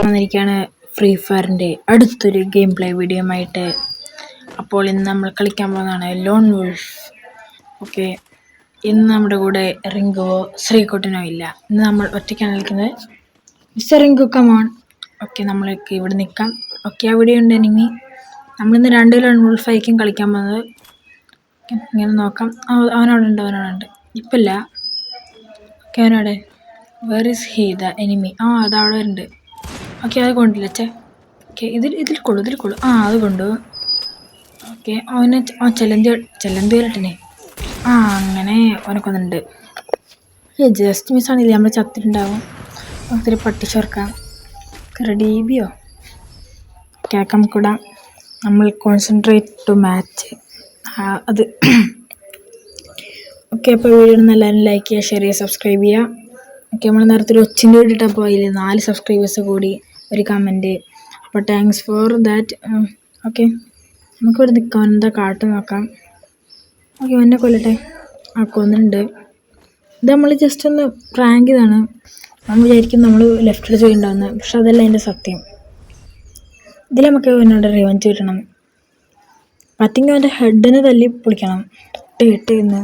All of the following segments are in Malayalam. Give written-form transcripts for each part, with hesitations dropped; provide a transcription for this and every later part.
വന്നിരിക്കുകയാണ് ഫ്രീ ഫയറിൻ്റെ അടുത്തൊരു ഗെയിം പ്ലേ വീഡിയോ ആയിട്ട്. അപ്പോൾ ഇന്ന് നമ്മൾ കളിക്കാൻ പോകുന്നതാണ് ലോൺ വുൾഫ്. ഓക്കെ, ഇന്ന് നമ്മുടെ കൂടെ റിങ്കുവോ ശ്രീകുട്ടനോ ഇല്ല. ഇന്ന് നമ്മൾ ഒറ്റയ്ക്കാണ് കളിക്കുന്നത്. Mister Rinku come on. ഓക്കെ, നമ്മൾക്ക് ഇവിടെ നിൽക്കാം. ഓക്കെ, ആ വീഡിയോ ഉണ്ട്. എനിമി നമ്മളിന്ന് 2 ലോൺ വുൾഫായിരിക്കും കളിക്കാൻ പോകുന്നത്. ഇങ്ങനെ നോക്കാം. അവനോടുണ്ട് ഇപ്പം ഇല്ല. ഓക്കെ, അവനോടെ where is he the enemy. അത് അവിടെ ഉണ്ട്. ഓക്കെ, അത് കൊണ്ടില്ല ചേ. ഓക്കെ, ഇതിൽ കൊള്ളു. അത് കൊണ്ടു. ഓക്കെ, അവന് ചെലന്തി വരട്ടനെ. അങ്ങനെ അവനൊക്കൊന്നുണ്ട്. ജസ്റ്റ് മിസ്സാണില്ലേ, നമ്മൾ ചത്തിട്ടുണ്ടാവും. ഒത്തിരി പട്ടി ചേർക്കാം. റെഡിബിയോ കേൾക്കാം കൂടാ. നമ്മൾ കോൺസെൻട്രേറ്റ് ടു മാച്ച് അത്. ഓക്കെ, അപ്പോൾ വീഡിയോ എല്ലാവരും ലൈക്ക് ചെയ്യുക, ഷെയർ ചെയ്യുക, സബ്സ്ക്രൈബ് ചെയ്യുക. ഓക്കെ, നമ്മൾ നേരത്തെ ഒരു ഒച്ചിൻ്റെ ഇട്ടിട്ടപ്പോൾ അതിൽ 4 സബ്സ്ക്രൈബേഴ്സ് കൂടി ഒരു കമൻറ്റ്. അപ്പോൾ താങ്ക്സ് ഫോർ ദാറ്റ്. ഓക്കെ, നമുക്കിവിടെ നിൽക്കാം. എന്താ കാട്ട് നോക്കാം. ഓക്കെ, എന്നെ കൊല്ലട്ടെ. കൊന്നുണ്ട്. ഇത് നമ്മൾ ജസ്റ്റ് ഒന്ന് പ്രാങ്ക് ചെയ്താണ്. നമ്മൾ വിചാരിക്കും നമ്മൾ ലെഫ്റ്റിൽ ചെയ്യുന്നുണ്ടാവുന്നത്, പക്ഷെ അതല്ല അതിൻ്റെ സത്യം. ഇതിൽ നമുക്ക് എന്നോട് റിവഞ്ച് കിട്ടണം. പറ്റിങ്ങി അവൻ്റെ ഹെഡിനെ തല്ലി പൊളിക്കണം. ഇട്ട് എന്ന്.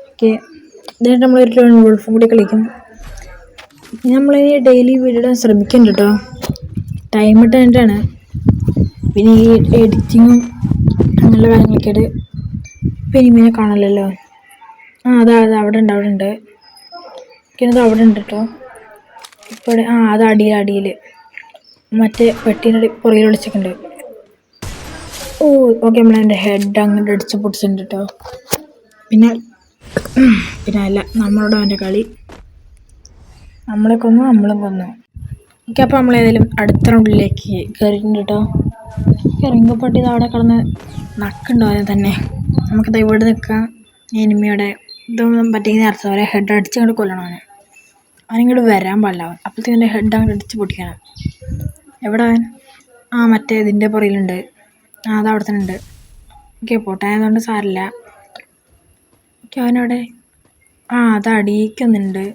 ഓക്കെ, ഇതിനായിട്ട് നമ്മളൊരു ലോൺ വുൾഫും കൂടി കളിക്കും. നമ്മളിനി ഡെയിലി വീഡിയോ ഇടാൻ ശ്രമിക്കുന്നുണ്ട് കേട്ടോ. ടൈം ഇട്ടാണ്. പിന്നെ ഈ എഡിറ്റിങ്ങും അങ്ങനെയുള്ള കാര്യങ്ങളൊക്കെ ആയിട്ട്. ഇപ്പം ഇനിമീനെ കാണാമല്ലോ. അത് അവിടെ ഉണ്ട്. പിന്നെ അത് അവിടെ ഉണ്ട് കേട്ടോ. ഇപ്പോൾ അത് അടിയിൽ മറ്റേ പെട്ടീൻ്റെ പുറകിൽ വിളിച്ചിട്ടുണ്ട്. ഓക്കെ, നമ്മളതിൻ്റെ ഹെഡ് അങ്ങോട്ട് അടിച്ച് പൊട്ടിച്ചിട്ടുണ്ട് കേട്ടോ. പിന്നെ അല്ല, നമ്മളോട് അവൻ്റെ കളി. നമ്മളെ കൊന്നു, നമ്മളും കൊന്നു. ഓക്കെ, അപ്പോൾ നമ്മളേതായാലും അടുത്ത റൗണ്ടിലേക്ക് കയറിയിട്ടുണ്ട് കേട്ടോ. ഇറങ്ങപ്പെട്ടി അവിടെ കിടന്ന് നക്കുണ്ടോ അതിനെ തന്നെ. നമുക്കിത് ഇവിടെ നിൽക്കാം. എനിമിയുടെ ഇതൊന്നും പറ്റിയെങ്കിൽ നേരത്തെ അവരെ ഹെഡ് അടിച്ച് അങ്ങോട്ട് കൊല്ലണം. അവനിങ്ങോട്ട് വരാൻ പാടില്ല. അപ്പോഴത്തേക്കും എൻ്റെ ഹെഡ് അങ്ങോട്ട് അടിച്ച് പൊട്ടിക്കണം. എവിടെ അവൻ? മറ്റേ ഇതിൻ്റെ പുറയിലുണ്ട്. അത് അവിടെ തന്നെ ഉണ്ട്. ഓക്കെ, പൊട്ടായതുകൊണ്ട് സാരില്ല. ഓക്കെ, അവനവിടെ അത് അടിയിക്കുന്നുണ്ട്.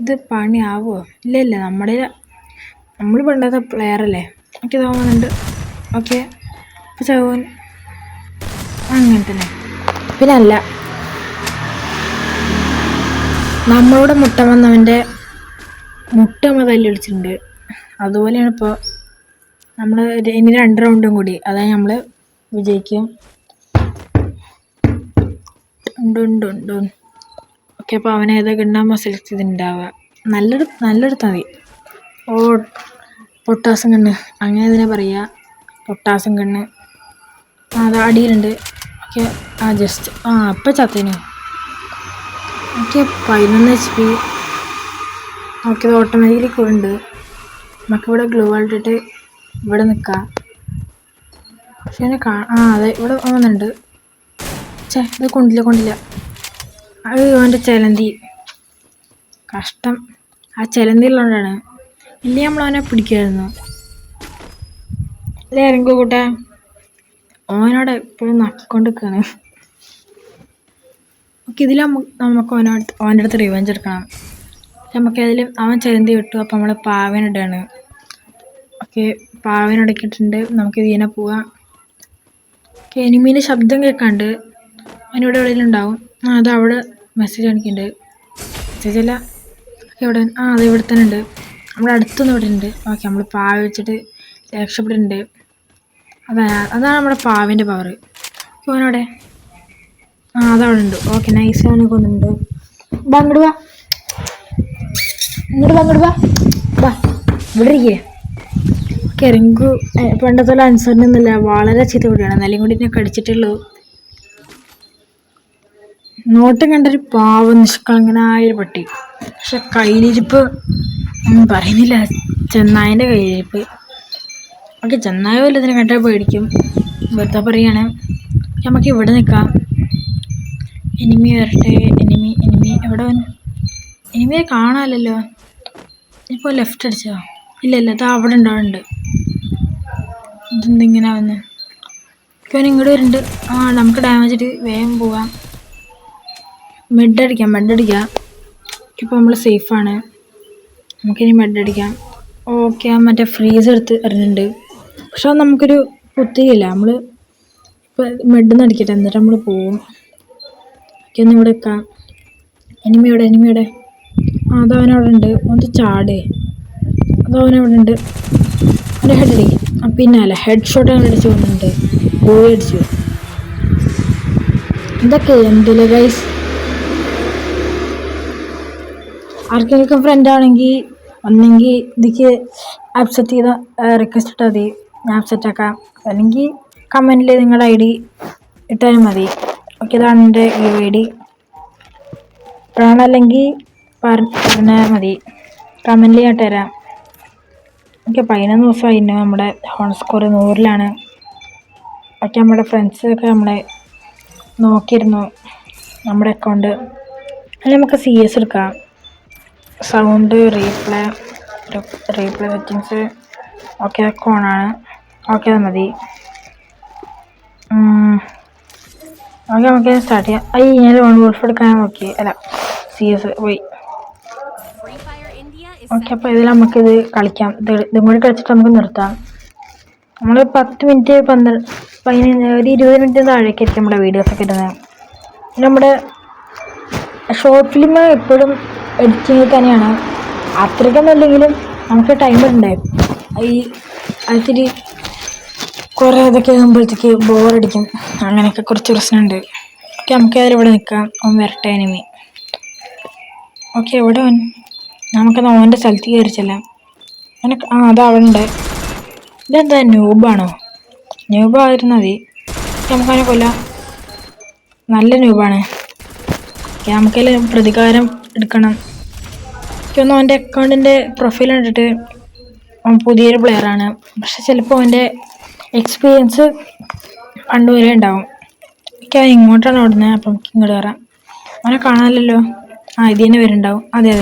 ഇത് പണിയാവുമോ? ഇല്ല, നമ്മൾ പണ്ടത്തെ പ്ലെയറല്ലേ. ഓക്കെ, തോന്നുന്നുണ്ട്. ഓക്കെ, ഇപ്പോൾ ചവൻ അങ്ങനെ തന്നെ. പിന്നെ അല്ല, നമ്മളോട് മുട്ട വന്നവൻ്റെ മുട്ട നമ്മൾ തല്ലി വിളിച്ചിട്ടുണ്ട്. അതുപോലെയാണ് ഇപ്പോൾ നമ്മൾ ഇനി 2 റൗണ്ടും കൂടി, അതായത് നമ്മൾ വിജയിക്കും. ഉണ്ട്. ഓക്കെ, അപ്പോൾ അവനെ ഏതൊക്കെ ഉണ്ടാകുമ്പോൾ സെലക്ട് ചെയ്തിട്ടുണ്ടാവുക. നല്ലൊരു തവി. പൊട്ടാസം കണ്ണ് അങ്ങനെ ഇതിനെ പറയുക. പൊട്ടാസം കണ്ണ്. അത് അടിയിലുണ്ട്. ഓക്കെ, ജസ്റ്റ് ഇപ്പം ചത്തേനു. Okay, 11 HP. ഓക്കെ, ഇത് ഓട്ടോമാറ്റിക്കലി ഉണ്ട്. നമുക്കിവിടെ ഗ്ലൂ ഇട്ടിട്ട് ഇവിടെ നിൽക്കാം. പക്ഷേ അതെ, ഇവിടെ വന്നിട്ടുണ്ട്. ഇത് കൊണ്ടില്ല. അത് അവൻ്റെ ചെലന്തി. കഷ്ടം, ആ ചെലന്തി ഉള്ളതുകൊണ്ടാണ്. ഇല്ലേ നമ്മളവനെ പിടിക്കുമായിരുന്നു. അല്ലേ ഇറങ്ങോ കൂട്ടാ. ഓനോട് എപ്പോഴും നക്കൊണ്ട് നിൽക്കുകയാണ്. ഓക്കെ, ഇതിൽ നമുക്ക് അവൻ്റെ അടുത്ത് റിവെഞ്ച് എടുക്കണം. നമുക്കതിൽ അവൻ ചെലന്തി വിട്ടു. അപ്പോൾ നമ്മൾ പാവനിടാണ്. ഓക്കെ, പാവനിടക്കിയിട്ടുണ്ട്. നമുക്ക് ഇതിനെ പോവാം. ഓക്കെ, എനിമീൻ്റെ ശബ്ദം കേൾക്കാണ്ട്. അവനിവിടെ എവിടെയെങ്കിലും ഉണ്ടാവും. അത് അവിടെ മെസ്സേജ് കാണിക്കുന്നുണ്ട്. മെസ്സേജല്ല. ഓക്കെ, അവിടെ അത് ഇവിടെ തന്നെ ഉണ്ട്. നമ്മുടെ അടുത്തൊന്നും ഇവിടെ ഉണ്ട്. ഓക്കെ, നമ്മൾ പാവ വെച്ചിട്ട് രക്ഷപ്പെട്ടിട്ടുണ്ട്. അതാണ് നമ്മുടെ പാവിൻ്റെ പവർ. അവനവിടെ അതവിടെ ഉണ്ട്. Okay, nice. അവനെ കൊന്നുണ്ട്. അങ്ങോട്ട് വാ ഇവിടെ ഇരിക്കേ. ഓക്കെ, റിങ്കു പണ്ടത്തെ അനുസരണമൊന്നുമില്ല. വളരെ ചീത്ത കൂടിയാണ്. എന്നാലും കൂടി എന്നെ കടിച്ചിട്ടുള്ളൂ. നോട്ടം കണ്ടൊരു പാവം നിഷ്കളങ്കനായൊരു പട്ടി. പക്ഷെ കയ്യിലിരിപ്പ് പറയുന്നില്ല. ചെന്നായൻ്റെ കയ്യിലിരിപ്പ്. ഓക്കെ, ചെന്നായ പോലെ ഇതിനെ കണ്ടാൽ പേടിക്കും. വെറുതെ പറയാണ്. നമുക്ക് ഇവിടെ നിൽക്കാം. എനിമി വരട്ടെ. എനിമി എവിടെ? എനിമിയെ കാണാമല്ലോ. ഇപ്പോൾ ലെഫ്റ്റ് അടിച്ചോ? ഇല്ല, അത് അവിടെ ഉണ്ട്. ഇതെന്തിങ്ങനെ വന്ന് ഇങ്ങോട്ട് വരുന്നുണ്ട്. നമുക്ക് ഡാമേജ് ഇട്ട് വേഗം പോവാം. മെഡ് അടിക്കാം. ഇപ്പോൾ നമ്മൾ സേഫാണ്. നമുക്കിനി മെഡ് അടിക്കാം. ഓക്കെ, മറ്റേ ഫ്രീസ് എടുത്ത് എറിഞ്ഞിട്ടുണ്ട്. പക്ഷെ അത് നമുക്കൊരു കുത്തിയില്ല. നമ്മൾ ഇപ്പോൾ മെഡെന്ന് അടിക്കട്ടെ, എന്നിട്ട് നമ്മൾ പോവും. ഓക്കെ, ഒന്ന് ഇവിടെ വെക്കാം. എനിമിയുടെ അതവനവിടെ ഉണ്ട്. ഒന്ന് ചാടേ, അതവനവിടെ ഉണ്ട്. അവൻ്റെ ഹെഡ് അടി. പിന്നെ അല്ല, ഹെഡ് ഷോട്ട് അങ്ങനെ അടിച്ച് വന്നിട്ടുണ്ട്. ഗോളി അടിച്ചു. ഇതൊക്കെ എന്തില്ല ഗൈസ്. ആർക്കെങ്കിലും ഫ്രണ്ട് ആണെങ്കിൽ ഒന്നെങ്കിൽ ഇതിക്ക് ആക്സെപ്റ്റ് ചെയ്ത റിക്വസ്റ്റ് ഇട്ടാൽ മതി, ഞാൻ ആക്സെപ്റ്റ് ആക്കാം. അല്ലെങ്കിൽ കമൻറ്റിൽ നിങ്ങളുടെ ID ഇട്ടാലും മതി. ഓക്കെ, ഇതാണ് എൻ്റെ ID. അല്ലെങ്കിൽ പറഞ്ഞാൽ മതി, കമൻറ്റിൽ ഞാൻ തരാം. ഓക്കെ, 11 ദിവസമായി നമ്മുടെ ഹോൺ സ്കോർ 100-ലാണ്. ഓക്കെ, നമ്മുടെ ഫ്രണ്ട്സൊക്കെ നമ്മളെ നോക്കിയിരുന്നു നമ്മുടെ അക്കൗണ്ട്. അല്ലെങ്കിൽ നമുക്ക് CS എടുക്കാം. സൗണ്ട് റീപ്ലേ സെറ്റിങ്സ് ഓക്കെ, അതൊക്കെ ഓണാണ്. ഓക്കെ, അത് മതി. ഓക്കെ, നമുക്ക് സ്റ്റാർട്ട് ചെയ്യാം. ഞാൻ ലോൺ വോൾഫ് എടുക്കാൻ നോക്കി, അല്ല CS പോയി. ഓക്കെ, അപ്പോൾ ഇതിൽ നമുക്കിത് കളിക്കാം. ഇതും കൂടി കളിച്ചിട്ട് നമുക്ക് നിർത്താം. നമ്മൾ 10 മിനിറ്റ് 15 ഒരു 20 മിനിറ്റ് താഴേക്കായിരിക്കും നമ്മുടെ വീഡിയോസൊക്കെ ഇടുന്നത്. നമ്മുടെ ഷോർട്ട് ഫിലിം എപ്പോഴും എഡിറ്റിങ്ങിൽ തന്നെയാണ്. അത്രയ്ക്കൊന്നുമില്ലെങ്കിലും നമുക്ക് ടൈം ഉണ്ട്. അതിൽ കുറേ ഇതൊക്കെ ആകുമ്പോഴത്തേക്ക് ബോറടിക്കും. അങ്ങനെയൊക്കെ കുറച്ച് പ്രശ്നമുണ്ട്. ഓക്കെ, നമുക്ക് അതിലിവിടെ നിൽക്കാം. അവൻ വരട്ടെ, എനിമി. ഓക്കെ, എവിടെ അവൻ? നമുക്ക് അവൻ്റെ സ്ഥലത്ത് കയറിച്ചെല്ലാം. അതവനുണ്ട്. ഇതെന്താ, ന്യൂബാണോ? ന്യൂബായിരുന്നാൽ മതി. നമുക്കതിനെ കൊല്ലാം. നല്ല ന്യൂബാണ്. നമുക്കതിൽ പ്രതികാരം എടുക്കണം. എനിക്കൊന്നും അവൻ്റെ അക്കൗണ്ടിൻ്റെ പ്രൊഫൈൽ കണ്ടിട്ട് അവൻ പുതിയൊരു പ്ലെയറാണ്. പക്ഷെ ചിലപ്പോൾ അവൻ്റെ എക്സ്പീരിയൻസ് പണ്ട് വരെ ഉണ്ടാവും. എനിക്ക് അവൻ ഇങ്ങോട്ടാണ് ഓടുന്നത്. അപ്പം എനിക്ക് ഇങ്ങോട്ട് കയറാം. അവനെ കാണാമല്ലോ. ഇത് തന്നെ വരുന്നുണ്ടാവും. അതെ.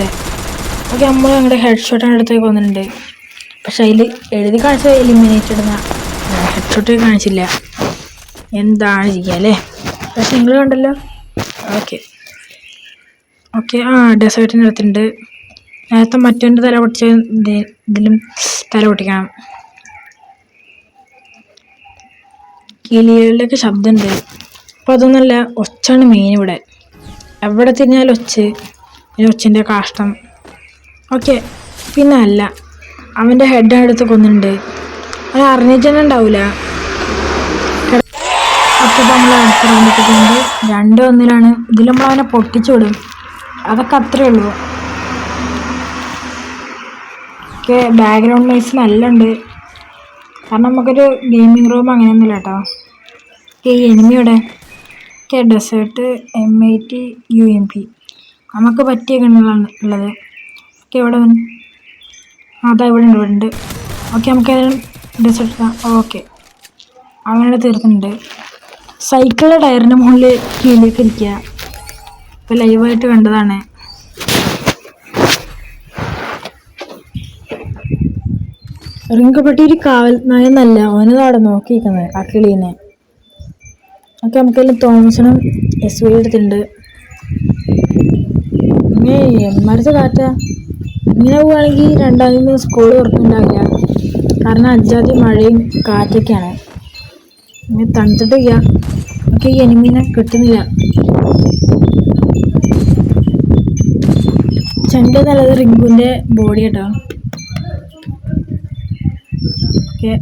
ഓക്കെ, നമ്മൾ ഞങ്ങളുടെ ഹെഡ് ഷോട്ടാണ് അടുത്തേക്ക് വന്നിട്ടുണ്ട്. പക്ഷെ അതിൽ എഴുതി കാണിച്ച എലിമിനേറ്റ് ഇടുന്ന ഹെഡ് ഷോട്ട് കാണിച്ചില്ല. എന്താണ് ചെയ്യുക അല്ലേ? പക്ഷെ നിങ്ങൾ കണ്ടല്ലോ. ഓക്കെ, ഡെസേർട്ടിൻ്റെ അടുത്തുണ്ട്. നേരത്തെ മറ്റവൻ്റെ തല പൊട്ടിച്ച ഇതിലും തല പൊട്ടിക്കണം. കിളികളിലൊക്കെ ശബ്ദമുണ്ട്. അപ്പോൾ അതൊന്നുമല്ല, ഒച്ചാണ് മെയിൻ ഇവിടെ. എവിടെ തിരിഞ്ഞാലും ഒച്ചിൻ്റെ കാഷ്ടം. ഓക്കെ, പിന്നെ അല്ല, അവൻ്റെ ഹെഡ് അടുത്ത് കൊന്നിട്ടുണ്ട്. അത് അറിഞ്ഞിട്ട് തന്നെ ഉണ്ടാവില്ല. അപ്പോൾ നമ്മൾ അടുത്തിറങ്ങിയിട്ടുണ്ട്. 2-1-ലാണ്. ഇതിൽ നമ്മൾ അവനെ പൊട്ടിച്ചു വിടും. അതൊക്കെ അത്രയേ ഉള്ളൂ. ഓക്കെ, ബാക്ക്ഗ്രൗണ്ട് നോയ്സ് നല്ല ഉണ്ട്. കാരണം നമുക്കൊരു ഗെയിമിംഗ് റൂം അങ്ങനെയൊന്നുമില്ല കേട്ടോ. ഓക്കെ, ഈ എനിമിയുടെ ഡെസേർട്ട് M80 UMP നമുക്ക് പറ്റിയ ഗണ്ണുകളാണ് ഉള്ളത്. ഓക്കെ, ഇവിടെ അതാ ഇവിടെ ഉണ്ട്. ഓക്കെ, നമുക്ക് ഡെസേർട്ട് എടുക്കാം. ഓക്കെ, അങ്ങനെ തീർക്കുന്നുണ്ട്. സൈക്കിളിൻ്റെ ടയറിൻ്റെ മുകളിൽ കീഴിലേക്ക് ഇരിക്കുക. ഇപ്പോൾ ലൈവായിട്ട് കണ്ടതാണ്. റിങ്കപ്പെട്ടി ഒരു കാവൽ നായെന്നല്ല, ഓനതവിടെ നോക്കിയിരിക്കുന്നത് ആ കിളീനെ. ഓക്കെ, നമുക്കെല്ലാം തോമസനും SY എടുത്തിട്ടുണ്ട്. മറിച്ച കാറ്റാ. ഇങ്ങനെ പോവുകയാണെങ്കിൽ 2-ാം തീയതി സ്കൂൾ തുറക്കുന്നുണ്ടാവില്ല. കാരണം അജാതി മഴയും കാറ്റൊക്കെയാണ്. ഇങ്ങനെ തണുത്തിട്ടില്ല. ഓക്കെ, ഈ എനിമീനെ കിട്ടുന്നില്ല. ചെണ്ട നല്ലത് റിങ്കുവിൻ്റെ ബോഡി കേട്ടോ. ഓക്കെ,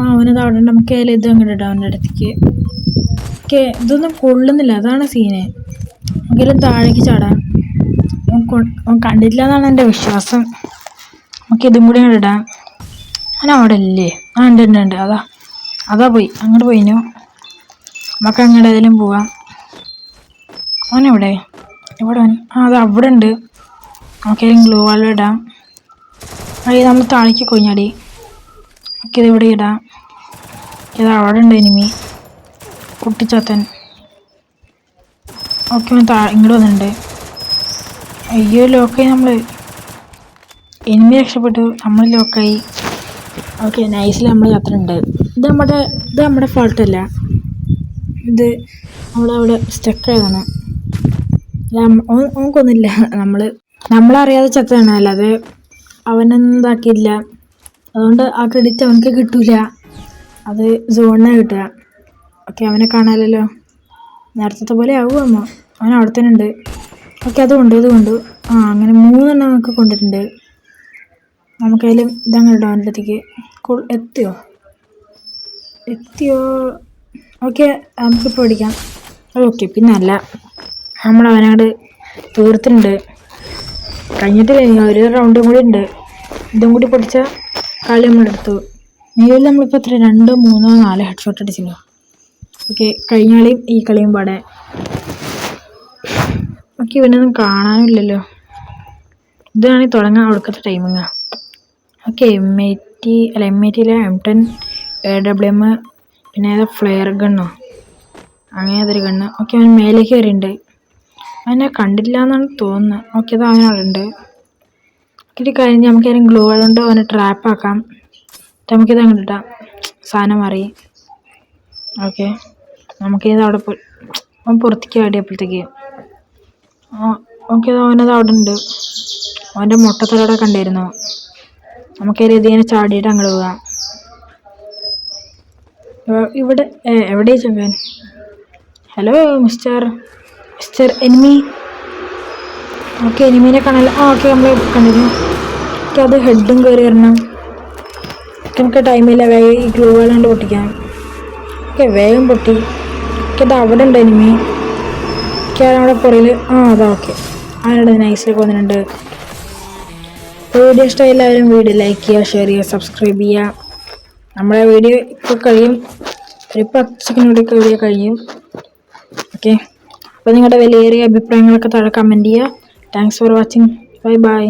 അവനത് അവിടെ ഉണ്ട്. നമുക്ക് അതിൽ ഇത് അങ്ങോട്ട് ഇടാം അവൻ്റെ അടുത്തേക്ക്. ഓക്കെ, ഇതൊന്നും കൊള്ളുന്നില്ല, അതാണ് സീന്. നമുക്കെല്ലാം താഴേക്ക് ചാടാം. അവൻ കണ്ടിട്ടില്ല എന്നാണ് എൻ്റെ വിശ്വാസം. നമുക്ക് ഇതും കൂടി അങ്ങോട്ട് ഇടാം. അവിടെ ഇല്ലേ? ഉണ്ട്. അതാ പോയി, അങ്ങോട്ട് പോയിനു. നമുക്ക് അങ്ങോട്ട് ഏതെങ്കിലും പോവാം. അവനെവിടെ? അത് അവിടെ ഉണ്ട്. നമുക്കേതെങ്കിലും ഗ്ലൂ വാൾ ഇടാം. നമ്മൾ താഴേക്ക് കൊഞ്ഞാടി. ഓക്കെ, ഇതിവിടെ ഇടാം. ഇത് അവിടെ ഉണ്ട് എനിമി കുട്ടിച്ചാത്തൻ. ഓക്കെ, ഇങ്ങോട്ട് വന്നിട്ടുണ്ട്. അയ്യോ, ലോക്കായി. നമ്മൾ എനിമി രക്ഷപ്പെട്ടു, നമ്മൾ ലോക്കായി. ഓക്കെ, നൈസിൽ നമ്മൾ ചത്തുണ്ട്. ഇത് നമ്മുടെ ഫോൾട്ടല്ല. ഇത് നമ്മളവിടെ സ്റ്റക്കായതാണ്. ഓൻക്കൊന്നുമില്ല. നമ്മളറിയാതെ ചത്തതാണ്, അല്ലാതെ അവനെന്താക്കിയില്ല. അതുകൊണ്ട് ആ ക്രെഡിറ്റ് അവനക്ക് കിട്ടൂല, അത് സോണിനാണ് കിട്ടുക. ഓക്കെ, അവനെ കാണാമല്ലോ. നേരത്തെ പോലെ ആവുമോ? അവൻ അവിടെ തന്നെ ഉണ്ട്. ഓക്കെ, ഇത് കൊണ്ടു. അങ്ങനെ 3 നമുക്ക് കൊണ്ടിട്ടുണ്ട്. നമുക്കതിലും ഇതങ്ങനെ ഇടാം അവൻ്റെ അടുത്തേക്ക്. എത്തിയോ? ഓക്കെ, നമുക്കിപ്പോൾ ഓടിക്കാം. ഓക്കെ, പിന്നെ അല്ല, നമ്മളവനോട് തീർത്തിട്ടുണ്ട്. കഴിഞ്ഞിട്ടില്ല, ഒരു റൗണ്ടും കൂടി ഉണ്ട്. ഇതും കൂടി പൊടിച്ച കളി നമ്മളെടുത്തു. നിലവിൽ നമ്മളിപ്പോൾ എത്ര 2, 3, 4 ഹെഡ് ഷോട്ട് അടിച്ചല്ലോ. ഓക്കെ, കഴിഞ്ഞ കളിയും ഈ കളിയും പാടെ. ഓക്കെ, ഇവനൊന്നും കാണാനില്ലല്ലോ. ഇതാണ് തുടങ്ങാൻ കൊടുക്കാത്ത ടൈമിങ്ങാ. ഓക്കെ, M80 M10 AWM, പിന്നെ ഏതാ ഫ്ലെയർ ഗണ്ണോ അങ്ങനെ ഏതൊരു ഗണ്ണ്. ഓക്കെ, അവൻ മേലേക്ക് കയറിയിട്ടുണ്ട്. അവനെ കണ്ടില്ല എന്നാണ് തോന്നുന്നത്. ഓക്കെ, അത് അവനവിടെ. ഇത് കഴിഞ്ഞ് നമുക്ക് അതിന് ഗ്ലൂ കൊണ്ട് അവനെ ട്രാപ്പാക്കാം. നമുക്കിത് അങ്ങോട്ട് ഇട്ടാം. സാധനം മാറി. ഓക്കെ, നമുക്കിത് അവിടെ അവൻ പുറത്തേക്ക് ആടിയപ്പോഴത്തേക്ക്. ഓക്കെ, അവനത് അവിടെ ഉണ്ട്. അവൻ്റെ മുട്ടത്തലവിടെ കണ്ടിരുന്നു. നമുക്കതിൽ ഇതിങ്ങനെ ചാടിയിട്ട് അങ്ങോട്ട് പോകാം. ഇവിടെ എവിടെ ചങ്ങാൻ? Hello mister enemy. ഓക്കെ, എനിമീനെ കാണാനല്ലോ. ഓക്കെ, നമ്മൾ കണ്ടിരുന്നു. ഓക്കെ, അത് ഹെഡും കയറി വരണം. നമുക്ക് ടൈമില്ല, വേഗം ഈ ഗ്ലൂ കൊണ്ട് പൊട്ടിക്കാം. ഓക്കെ, വേഗം പൊട്ടി. ഓക്കെ, അത് അവിടെ ഉണ്ട് എനിമി. ഓക്കെ, അവിടെ പുറയിൽ അതാ. ഓക്കെ, അവനോട് നൈസിലേക്ക് വന്നിട്ടുണ്ട്. വീഡിയോ ഇഷ്ടമായി എല്ലാവരും വീഡിയോ ലൈക്ക് ചെയ്യുക, ഷെയർ ചെയ്യുക, സബ്സ്ക്രൈബ് ചെയ്യുക. നമ്മുടെ വീഡിയോ ഇപ്പോൾ കഴിയും, ഒരു 10 സെക്കൻഡ് വീഡിയോ കഴിയും. ഓക്കെ, അപ്പോൾ നിങ്ങളുടെ വിലയേറിയ അഭിപ്രായങ്ങളൊക്കെ താഴെ കമൻറ്റ് ചെയ്യുക. Thanks for watching. ബൈ.